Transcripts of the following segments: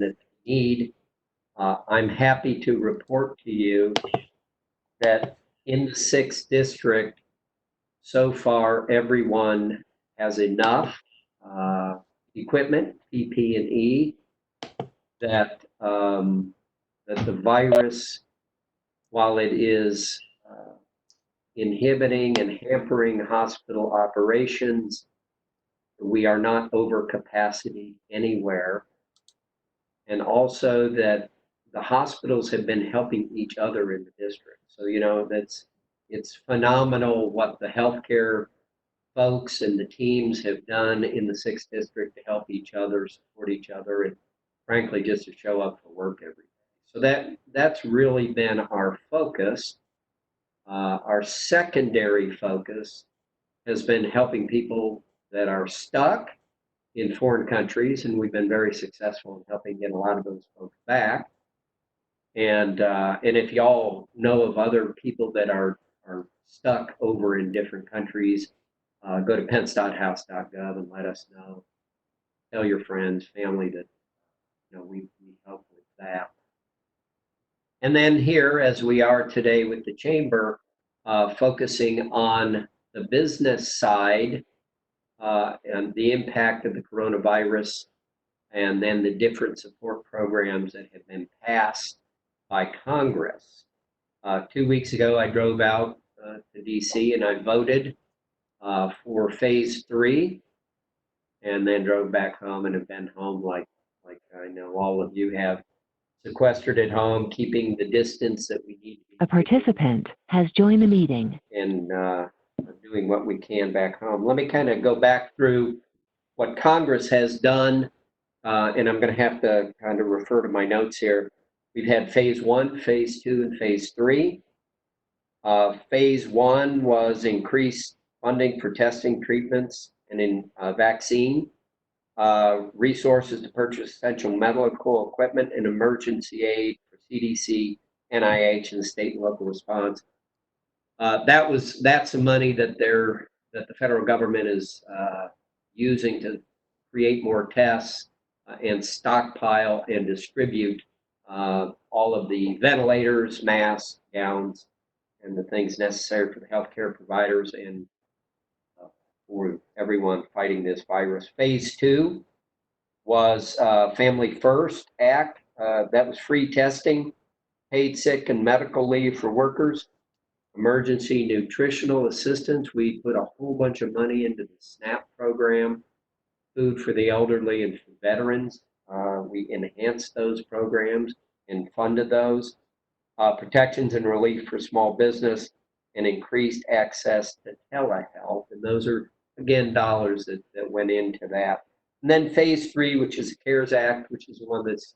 that they need. I'm happy to report to you that in the 6th district, so far, everyone has enough equipment, PPE, that that the virus, while it is inhibiting and hampering hospital operations, we are not over capacity anywhere. And also that the hospitals have been helping each other in the district. So, it's phenomenal what the healthcare folks and the teams have done in the 6th district to help each other, support each other, and frankly, just to show up for work every day. So that's really been our focus. Our secondary focus has been helping people that are stuck in foreign countries, and we've been very successful in helping get a lot of those folks back. And if y'all know of other people that are stuck over in different countries, go to pence.house.gov and let us know. Tell your friends, family that we help with that. And then here, as we are today with the chamber, focusing on the business side and the impact of the coronavirus, and then the different support programs that have been passed by Congress. 2 weeks ago, I drove out to DC and I voted for phase 3, and then drove back home and have been home like I know all of you have, sequestered at home, keeping the distance that we need to be. A participant has joined the meeting. And doing what we can back home. Let me kind of go back through what Congress has done, and I'm going to have to kind of refer to my notes here. We've had phase 1, phase 2, and phase 3. Phase 1 was increased funding for testing, treatments, and in vaccine, resources to purchase essential medical equipment and emergency aid for CDC, NIH, and the state and local response. That's the money that the federal government is using to create more tests and stockpile and distribute all of the ventilators, masks, gowns, and the things necessary for the healthcare providers and for everyone fighting this virus. Phase 2 was Family First Act. That was free testing, paid sick and medical leave for workers, emergency nutritional assistance. We put a whole bunch of money into the SNAP program, food for the elderly and for veterans. We enhanced those programs and funded those. Protections and relief for small business and increased access to telehealth. And those are, again, dollars that went into that. And then phase 3, which is the CARES Act, which is the one that's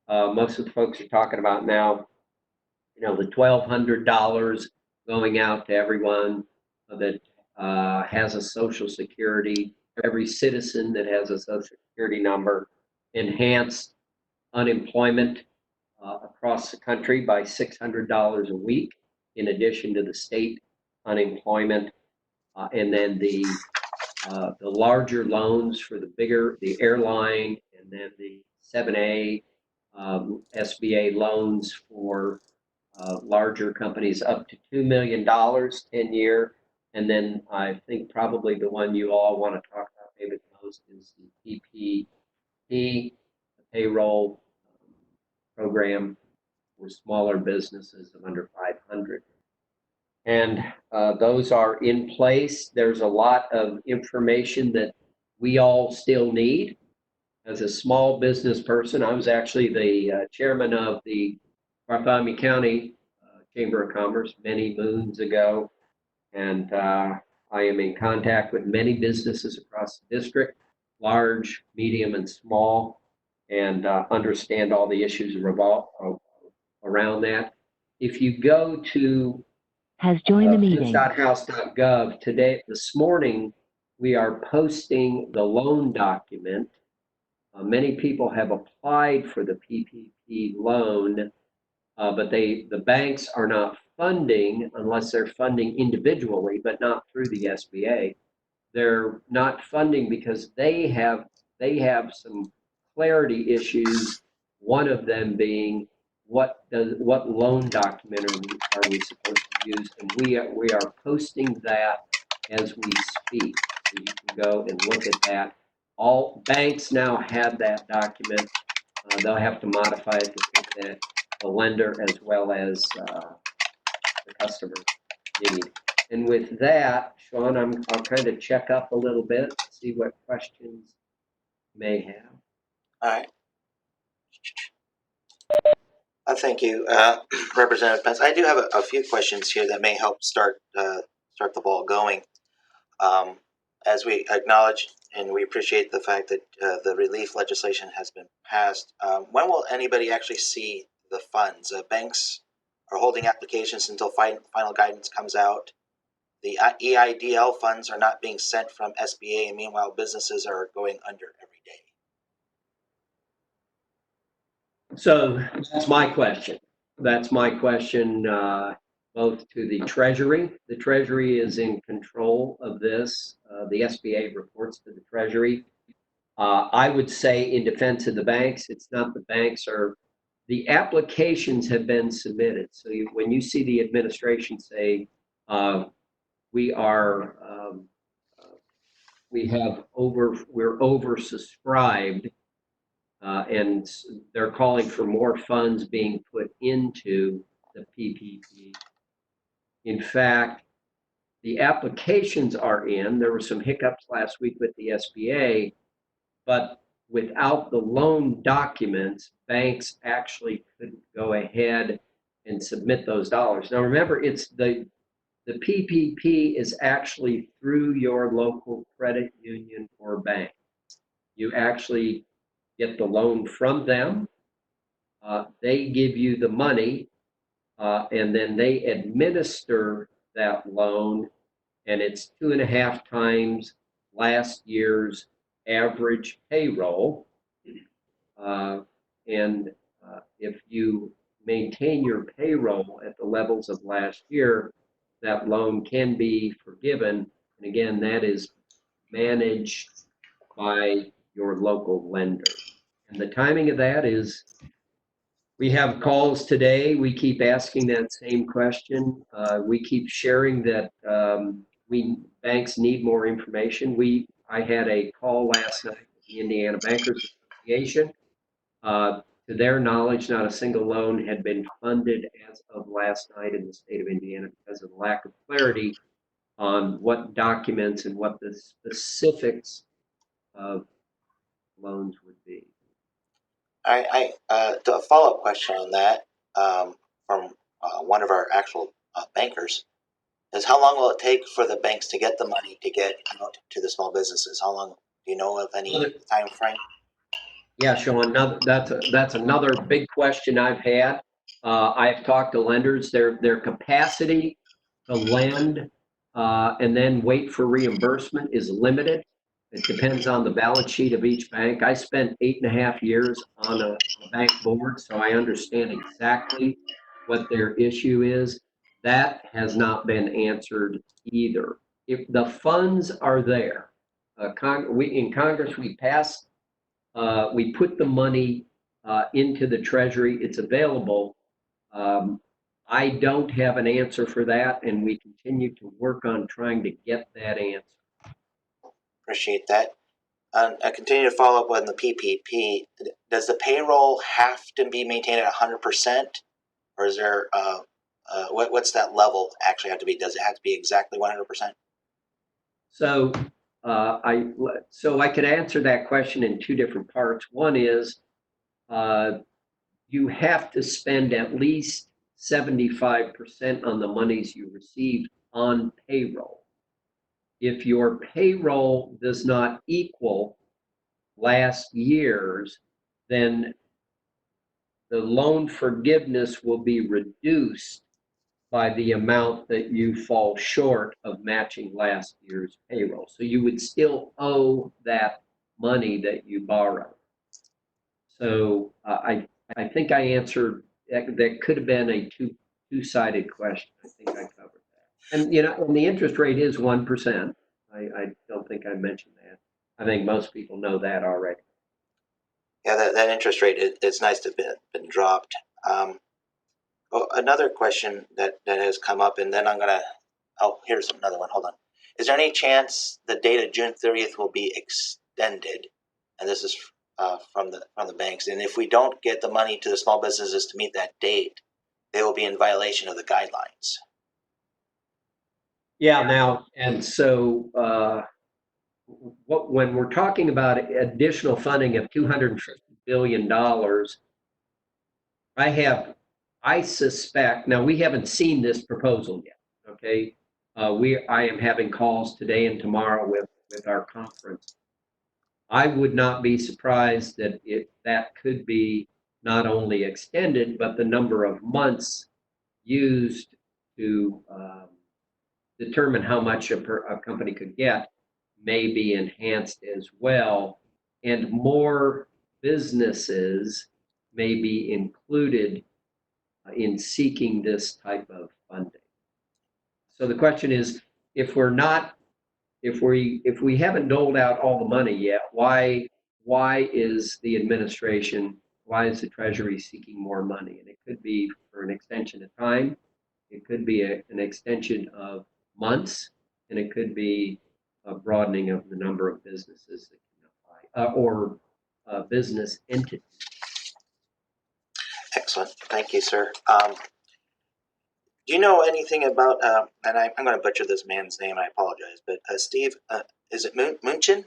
most of the folks are talking about now. The $1,200 going out to everyone that has a Social Security, every citizen that has a Social Security number, enhanced unemployment across the country by $600 a week, in addition to the state unemployment, and then the larger loans for the airline, and then the 7A SBA loans for larger companies up to $2 million 10-year. And then I think probably the one you all want to talk about maybe the most is the PPP, the payroll program for smaller businesses of under 500. And those are in place. There's a lot of information that we all still need. As a small business person, I was actually the chairman of the Bartholomew County Chamber of Commerce many moons ago, and I am in contact with many businesses across the district, large, medium, and small, and understand all the issues around that. If you go to has joined the meeting. Pence.house.gov this morning, we are posting the loan document. Many people have applied for the PPP loan, but the banks are not funding unless they're funding individually, but not through the SBA. They're not funding because they have some clarity issues One of them being what loan document are we supposed to use, and we are posting that as we speak. So you can go and look at that. All banks now have that document. They'll have to modify it to fit the lender as well as the customer need. And with that, Sean, I'll kind of check up a little bit, see what questions you may have. All right. Thank you, Representative Pence. I do have a few questions here that may help start the ball going. As we acknowledge and we appreciate the fact that the relief legislation has been passed, when will anybody actually see the funds? Banks are holding applications until final guidance comes out. The EIDL funds are not being sent from SBA, and meanwhile, businesses are going under every day. So that's my question. Both to the Treasury. The Treasury is in control of this. The SBA reports to the Treasury. I would say, in defense of the banks, it's not the banks are. The applications have been submitted. So when you see the administration say, we're oversubscribed, and they're calling for more funds being put into the PPP. In fact, the applications are in. There were some hiccups last week with the SBA, but without the loan documents, banks actually couldn't go ahead and submit those dollars. Now remember, it's the PPP is actually through your local credit union or bank. You actually get the loan from them. They give you the money, and then they administer that loan, and it's 2.5 times last year's average payroll. If you maintain your payroll at the levels of last year, that loan can be forgiven. And again, that is managed by your local lender. And the timing of that is, we have calls today. We keep asking that same question. We keep sharing that banks need more information. I had a call last night with the Indiana Bankers Association. To their knowledge, not a single loan had been funded as of last night in the state of Indiana because of the lack of clarity on what documents and what the specifics of loans would be. To a follow-up question on that, from one of our actual bankers, is how long will it take for the banks to get the money to get out to the small businesses? How long, do you know of any time frame? Yeah, Sean, that's another big question I've had. I've talked to lenders, their capacity to lend and then wait for reimbursement is limited. It depends on the balance sheet of each bank. I spent 8.5 years on a bank board, so I understand exactly what their issue is. That has not been answered either. If the funds are there, in Congress we passed. We put the money into the Treasury. It's available. I don't have an answer for that, and we continue to work on trying to get that answer. Appreciate that. I continue to follow up on the PPP. Does the payroll have to be maintained at 100%, or is there what's that level actually have to be? Does it have to be exactly 100%? So I could answer that question in two different parts. One is you have to spend at least 75% on the monies you received on payroll. If your payroll does not equal last year's, then the loan forgiveness will be reduced by the amount that you fall short of matching last year's payroll. So you would still owe that money that you borrowed. So I think I answered that. That could have been a two-sided question. I think I covered that. And and the interest rate is 1%. I don't think I mentioned that. I think most people know that already. Yeah, that interest rate, it's nice to have been dropped. Well, another question that has come up, and then oh, here's another one. Hold on. Is there any chance the date of June 30th will be extended? And this is from the banks. And if we don't get the money to the small businesses to meet that date, they will be in violation of the guidelines. Yeah, now, and so when we're talking about additional funding of $250 billion, I suspect, now we haven't seen this proposal yet, okay? I am having calls today and tomorrow with our conference. I would not be surprised that that could be not only extended, but the number of months used to determine how much a company could get may be enhanced as well, and more businesses may be included in seeking this type of funding. So the question is, if we haven't doled out all the money yet, why is the Treasury seeking more money? And it could be for an extension of time, it could be an extension of months, and it could be a broadening of the number of businesses that can apply, or business entities. Excellent. Thank you, sir. Do you know anything about, and I'm going to butcher this man's name, I apologize, but Steve, is it Munchin?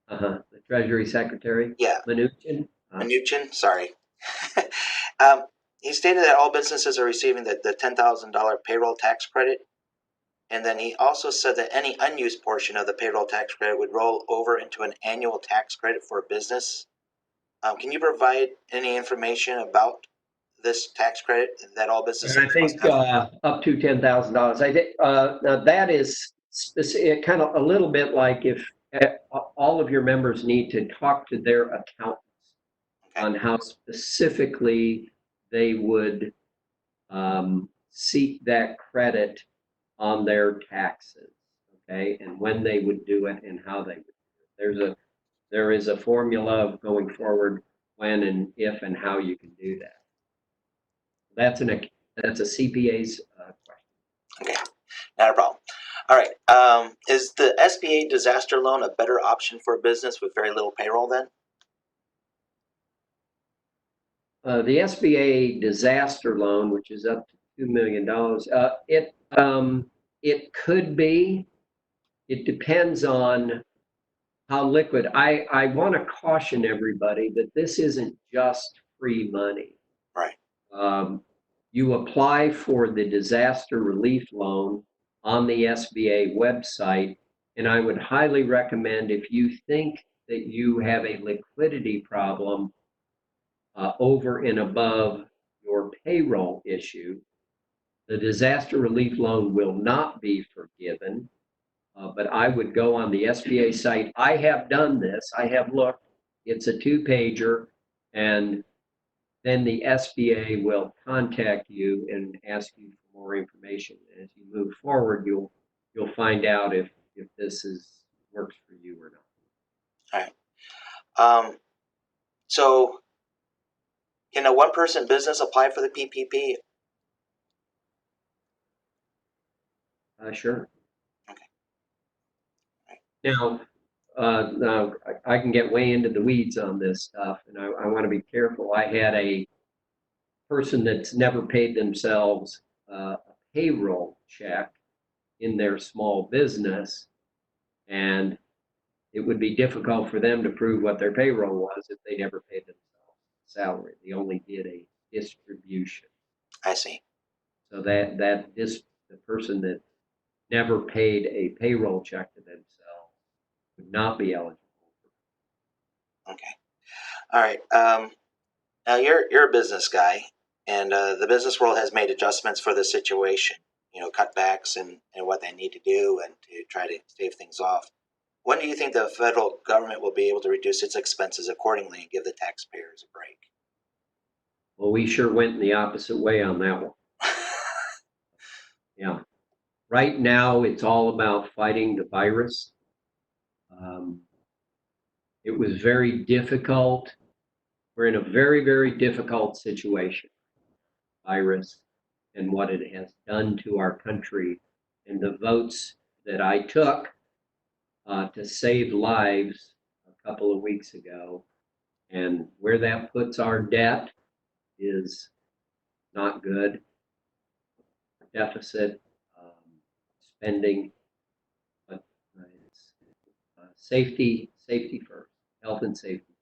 The Treasury Secretary? Yeah. Mnuchin? Mnuchin, sorry. He stated that all businesses are receiving the $10,000 payroll tax credit. And then he also said that any unused portion of the payroll tax credit would roll over into an annual tax credit for a business. Can you provide any information about this tax credit that all businesses And I think up to $10,000. I think now that is specific, kind of a little bit like if all of your members need to talk to their accountants on how specifically they would seek that credit on their taxes, okay, and when they would do it and how they would do it. There is a formula of going forward when and if and how you can do that. That's a CPA's question. Okay, not a problem. All right. Is the SBA disaster loan a better option for a business with very little payroll then? The SBA disaster loan, which is up to $2 million, it could be. It depends on how liquid. I want to caution everybody that this isn't just free money. Right. You apply for the disaster relief loan on the SBA website, and I would highly recommend, if you think that you have a liquidity problem over and above your payroll issue, the disaster relief loan will not be forgiven. But I would go on the SBA site. I have done this. I have looked. It's a 2-pager, and then the SBA will contact you and ask you for more information. And as you move forward, you'll find out if this works for you or not. All right. So can a one-person business apply for the PPP? Sure. Okay. Now, I can get way into the weeds on this stuff, and I want to be careful. I had a person that's never paid themselves a payroll check in their small business, and it would be difficult for them to prove what their payroll was if they never paid themselves salary. They only did a distribution. I see. So the person that never paid a payroll check to themselves would not be eligible. Okay. All right. Now you're a business guy, and the business world has made adjustments for the situation. You know, cutbacks and what they need to do, and to try to stave things off. When do you think the federal government will be able to reduce its expenses accordingly and give the taxpayers a break? Well, we sure went in the opposite way on that one. Yeah. Right now, it's all about fighting the virus. It was very difficult. We're in a very, very difficult situation. Virus and what it has done to our country, and the votes that I took to save lives a couple of weeks ago, and where that puts our debt is not good. Deficit, spending, but it's safety first, health and safety.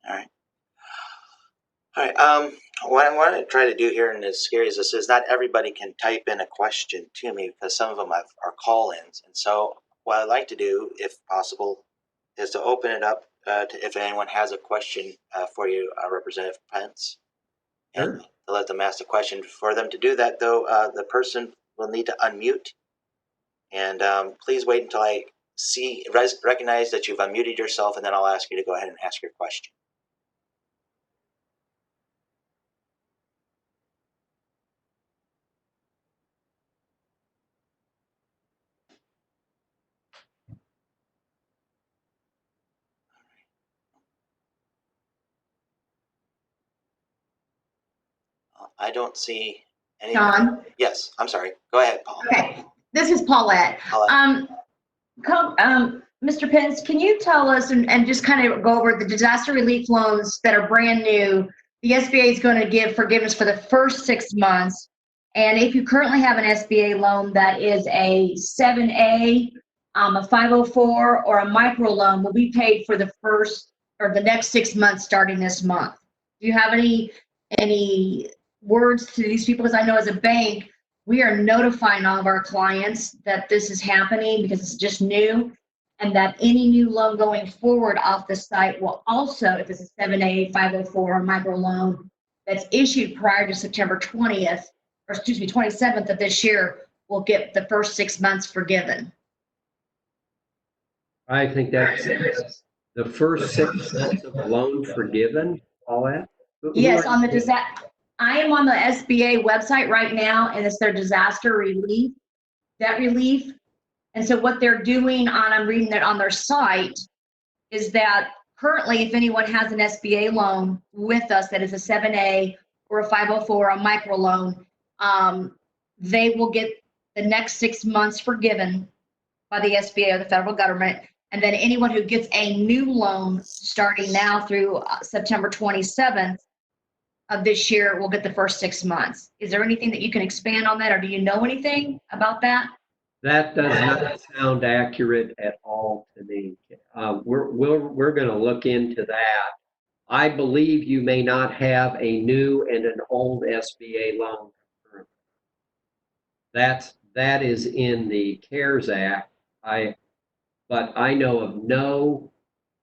All right. All right. What I want to try to do here, and as scary as this is, not everybody can type in a question to me because some of them are call-ins. And so, what I'd like to do, if possible, is to open it up to if anyone has a question for you, Representative Pence, Sure. and to let them ask the question. For them to do that, though, the person will need to unmute, and please wait until I recognize that you've unmuted yourself, and then I'll ask you to go ahead and ask your question. I don't see any. John? Yes, I'm sorry. Go ahead, Paul. Okay, this is Paulette. Paulette. Mr. Pence, can you tell us and just kind of go over the disaster relief loans that are brand new? The SBA is going to give forgiveness for the first 6 months. And if you currently have an SBA loan that is a 7A, a 504, or a micro loan, will be paid for the first or the next 6 months starting this month. Do you have any words to these people? Because I know as a bank, we are notifying all of our clients that this is happening because it's just new, and that any new loan going forward off the site will also, if it's a 7A, 504, or micro loan that's issued prior to September 20th, or excuse me, 27th of this year, will get the first 6 months forgiven. I think that's the first 6 months of loan forgiven, all that? Yes, on the disaster. I am on the SBA website right now, and it's their disaster relief, debt relief. And so what they're doing I'm reading that on their site, is that currently if anyone has an SBA loan with us that is a 7A or a 504, a micro loan, they will get the next 6 months forgiven by the SBA or the federal government. And then anyone who gets a new loan starting now through September 27th of this year will get the first 6 months. Is there anything that you can expand on that, or do you know anything about that? That does not sound accurate at all to me. We're going to look into that. I believe you may not have a new and an old SBA loan. That is in the CARES Act. But I know of no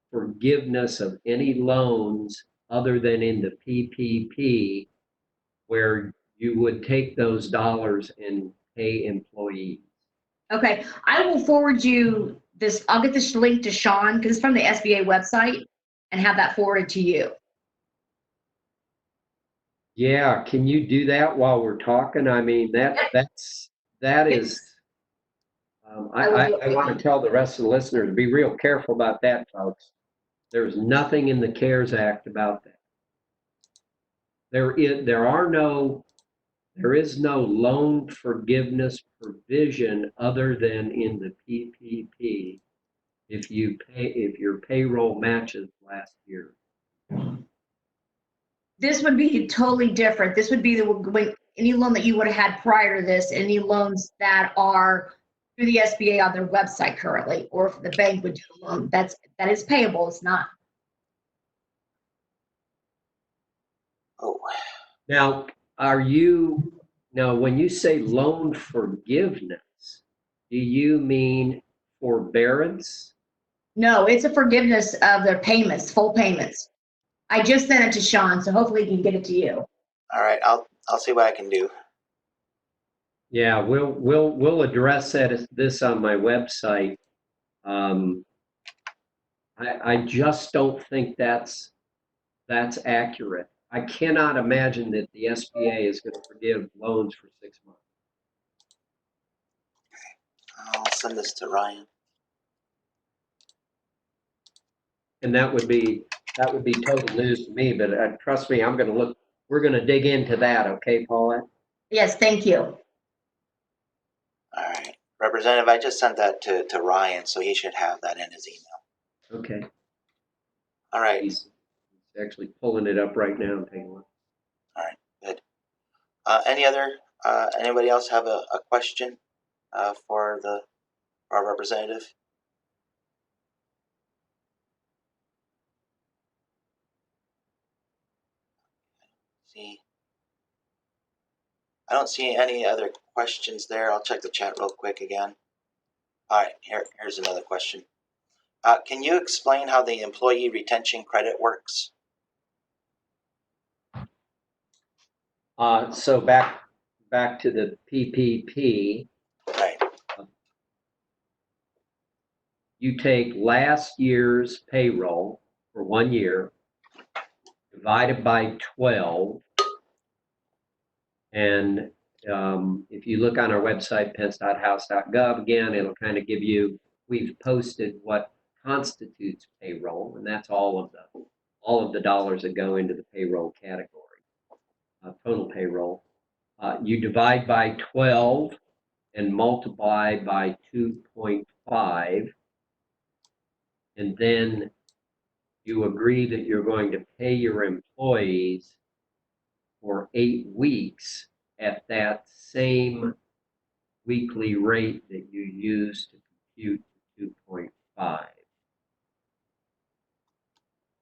forgiveness of any loans other than in the PPP, where you would take those dollars and pay employees. Okay, I will forward you this. I'll get this link to Sean because it's from the SBA website, and have that forwarded to you. Yeah, can you do that while we're talking? I mean, that is. I want to tell the rest of the listeners to be real careful about that, folks. There's nothing in the CARES Act about that. There is no loan forgiveness provision other than in the PPP if your payroll matches last year. This would be totally different. This would be any loan that you would have had prior to this, any loans that are through the SBA on their website currently, or if the bank would do a loan that is payable. It's not. Oh, Now, when you say loan forgiveness, do you mean forbearance? No, it's a forgiveness of their payments, full payments. I just sent it to Sean, so hopefully he can get it to you. all right. I'll see what I can do. Yeah, we'll address this on my website. I just don't think that's accurate. I cannot imagine that the SBA is going to forgive loans for 6 months. I'll send this to Ryan. And that would be total news to me, but trust me, we're gonna dig into that, okay, Paulette? Yes, thank you. All right. Representative, I just sent that to Ryan, so he should have that in his email. Okay, All right. he's actually pulling it up right now and taking a look. All right. Good. Anybody else have a question for our representative? See, I don't see any other questions there. I'll check the chat real quick again. All right, here's another question. Can you explain how the employee retention credit works? So back to the PPP, Right. you take last year's payroll for 1 year, divided by 12, and if you look on our website, pence.house.gov, again, it'll kind of give you, we've posted what constitutes payroll, and that's all of the dollars that go into the payroll category, total payroll. You divide by 12 and multiply by 2.5, and then you agree that you're going to pay your employees for 8 weeks at that same weekly rate that you use to compute 2.5.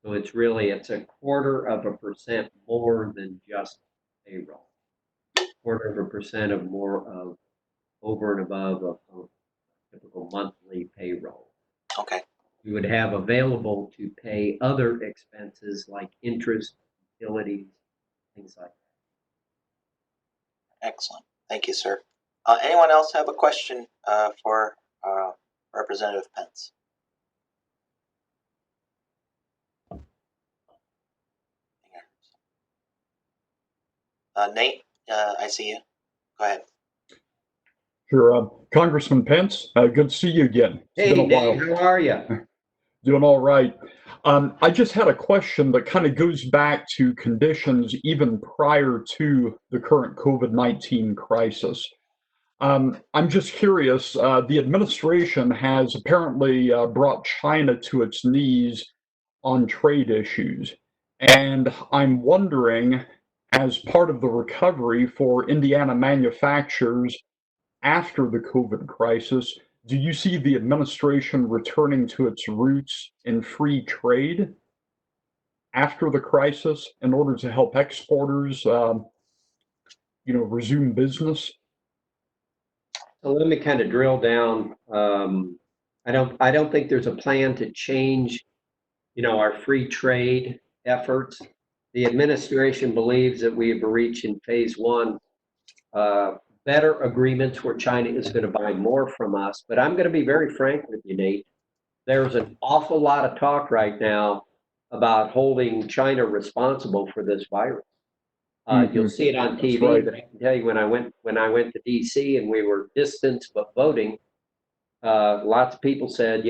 So it's a 0.25% more than just payroll. 0.25% of more of over and above a typical monthly payroll. Okay. You would have available to pay other expenses like interest, utilities, things like that. Excellent. Thank you, sir. Anyone else have a question for Representative Pence? Nate, I see you. Go ahead. Sure. Congressman Pence, good to see you again. Hey, Dave, how are you? Doing all right. I just had a question that kind of goes back to conditions even prior to the current COVID-19 crisis. I'm just curious, the administration has apparently brought China to its knees on trade issues. And I'm wondering, as part of the recovery for Indiana manufacturers after the COVID crisis, do you see the administration returning to its roots in free trade after the crisis in order to help exporters, resume business? So let me kind of drill down. I don't think there's a plan to change, our free trade efforts. The administration believes that we have reached in phase 1 better agreements where China is going to buy more from us. But I'm going to be very frank with you, Nate. There's an awful lot of talk right now about holding China responsible for this virus. You'll see it on TV, right. but I can tell you when I went to DC and we were distanced but voting, lots of people said,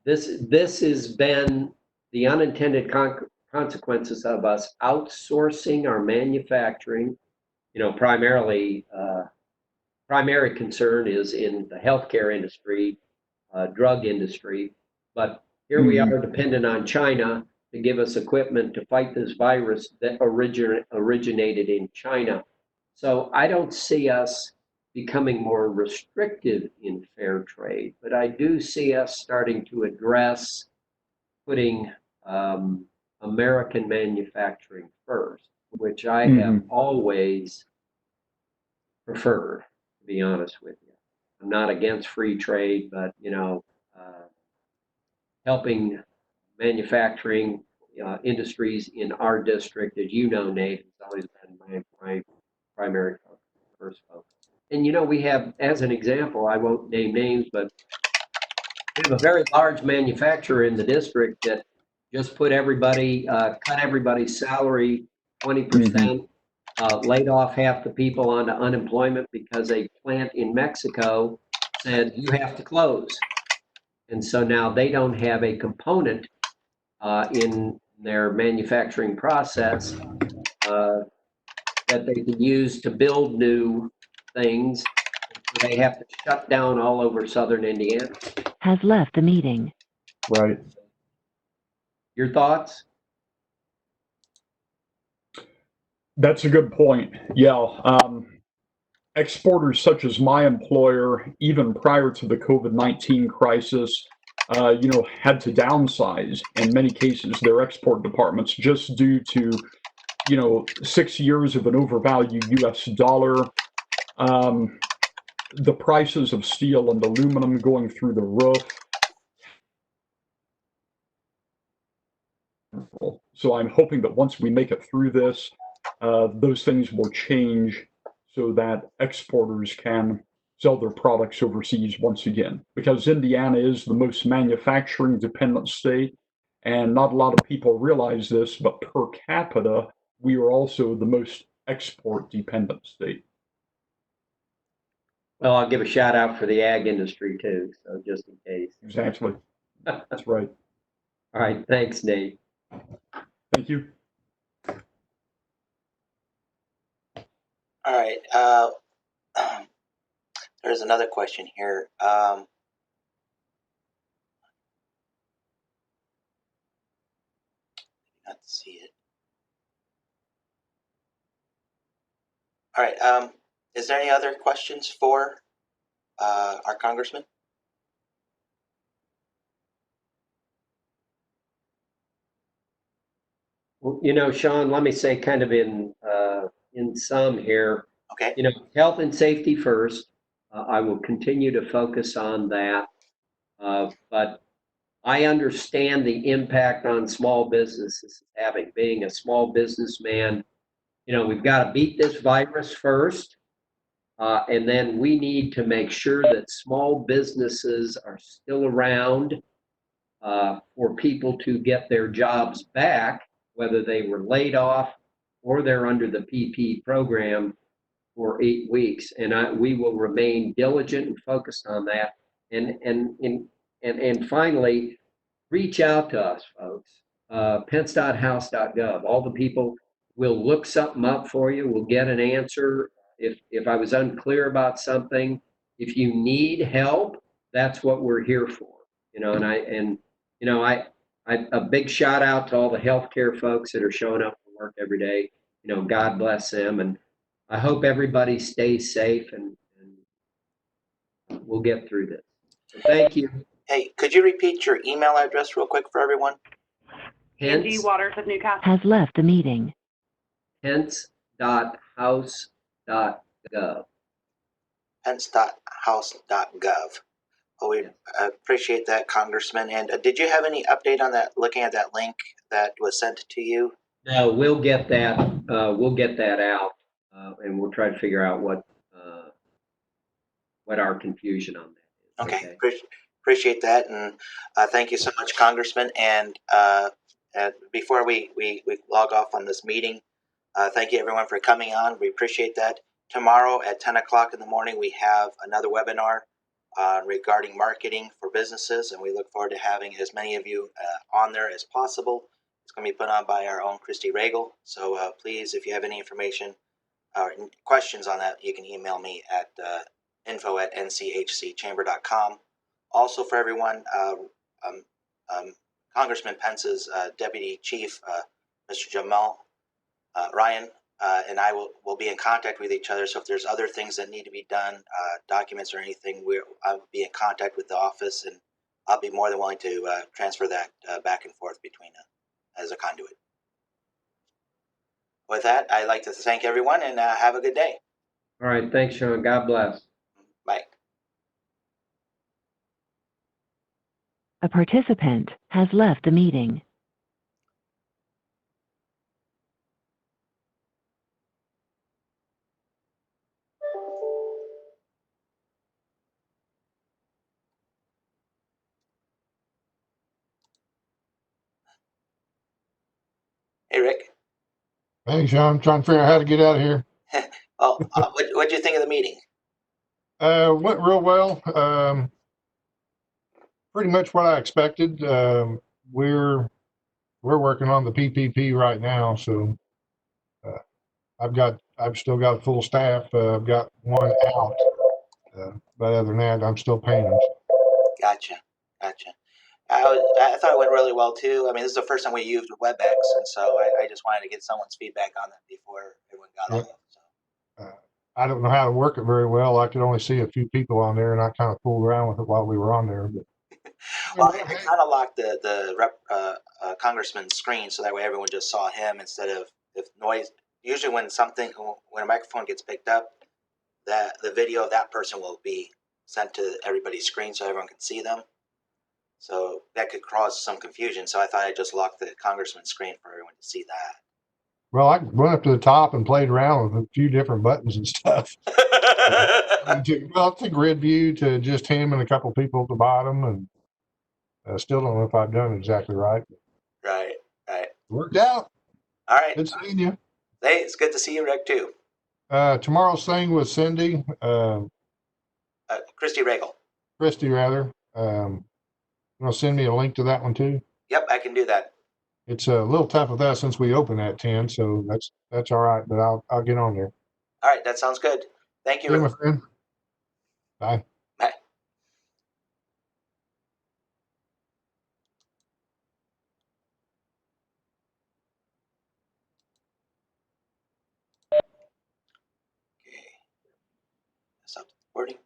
this has been the unintended consequences of us outsourcing our manufacturing. Primary concern is in the healthcare industry, drug industry, but here we are dependent on China to give us equipment to fight this virus that originated in China. So I don't see us becoming more restrictive in fair trade, but I do see us starting to address putting American manufacturing first, which I have always preferred, to be honest with you. I'm not against free trade, but helping manufacturing industries in our district, as you know, Nate, has always been my primary first focus. And we have, as an example, I won't name names, but we have a very large manufacturer in the district that just cut everybody's salary 20%, laid off half the people onto unemployment because a plant in Mexico said you have to close. And so now they don't have a component in their manufacturing process that they can use to build new things. They have to shut down all over southern Indiana. Has left the meeting. Right. Your thoughts? That's a good point. Yeah. Exporters such as my employer, even prior to the COVID-19 crisis, had to downsize in many cases their export departments just due to, 6 years of an overvalued U.S. dollar, the prices of steel and aluminum going through the roof. So I'm hoping that once we make it through this, those things will change so that exporters can sell their products overseas once again. Because Indiana is the most manufacturing dependent state, and not a lot of people realize this, but per capita, we are also the most export dependent state. Well, I'll give a shout out for the ag industry too, so just in case. Exactly. That's right. All right, thanks, Nate. Thank you. All right. There's another question here. Not see it. All right. Is there any other questions for our congressman? Well, Sean, let me say kind of in sum here, Okay. health and safety first. I will continue to focus on that. But I understand the impact on small businesses having. Being a small businessman, we've got to beat this virus first. And then we need to make sure that small businesses are still around for people to get their jobs back, whether they were laid off or they're under the PP program for 8 weeks. And we will remain diligent and focused on that. And finally, reach out to us, folks. Pence.house.gov. All the people will look something up for you. We'll get an answer. If I was unclear about something, if you need help, that's what we're here for. A big shout out to all the healthcare folks that are showing up to work every day. God bless them, and I hope everybody stays safe, and we'll get through this. So thank you. Hey, could you repeat your email address real quick for everyone? Angie Waters of Newcastle. Has left the meeting. Pence.house.gov. Pence.house.gov. Oh, we appreciate that, Congressman. And did you have any update on that? Looking at that link that was sent to you? No, we'll get that. We'll get that out, and we'll try to figure out what our confusion on that is. Okay. Appreciate that, and thank you so much, Congressman. And before we log off on this meeting, thank you everyone for coming on. We appreciate that. Tomorrow at 10 o'clock in the morning, we have another webinar regarding marketing for businesses, and we look forward to having as many of you on there as possible. It's going to be put on by our own Christy Regal. So please, if you have any information or questions on that, you can email me at info@nchcchamber.com. Also, for everyone, Congressman Pence's Deputy Chief, Mr. Jamal Ryan, and I will be in contact with each other. So if there's other things that need to be done, documents or anything, I'll be in contact with the office, and I'll be more than willing to transfer that back and forth between as a conduit. With that, I'd like to thank everyone, and have a good day. All right. Thanks, Sean. God bless. Bye. A participant has left the meeting. Hey, Rick. Hey, Sean, I'm trying to figure out how to get out of here. Oh, what'd you think of the meeting? Went real well. Pretty much what I expected. We're working on the PPP right now, so I've still got full staff. I've got one out, but other than that, I'm still paying them. Gotcha. I thought it went really well too. I mean, this is the first time we used WebEx, and so I just wanted to get someone's feedback on that before everyone got Yep. off. So. I don't know how to work it very well. I could only see a few people on there, and I kind of fooled around with it while we were on there. But Well, I kind of locked the congressman's screen so that way everyone just saw him instead of if noise. Usually, when a microphone gets picked up, that the video of that person will be sent to everybody's screen so everyone can see them. So that could cause some confusion. So I thought I'd just lock the congressman's screen for everyone to see that. well, I went up to the top and played around with a few different buttons and stuff. To grid view to just him and a couple people at the bottom, and I still don't know if I've done it exactly right. Right. Worked out. All right. Good seeing you. Hey, it's good to see you, Rick, too. Tomorrow's thing with Cindy, Christy Regal. Christy rather. You want to send me a link to that one too? Yep, I can do that. It's a little tough with us since we opened at 10, so that's all right. But I'll get on there. All right, that sounds good. Thank you, See you, Rick. my friend. Bye. Bye. Okay. Stop the recording.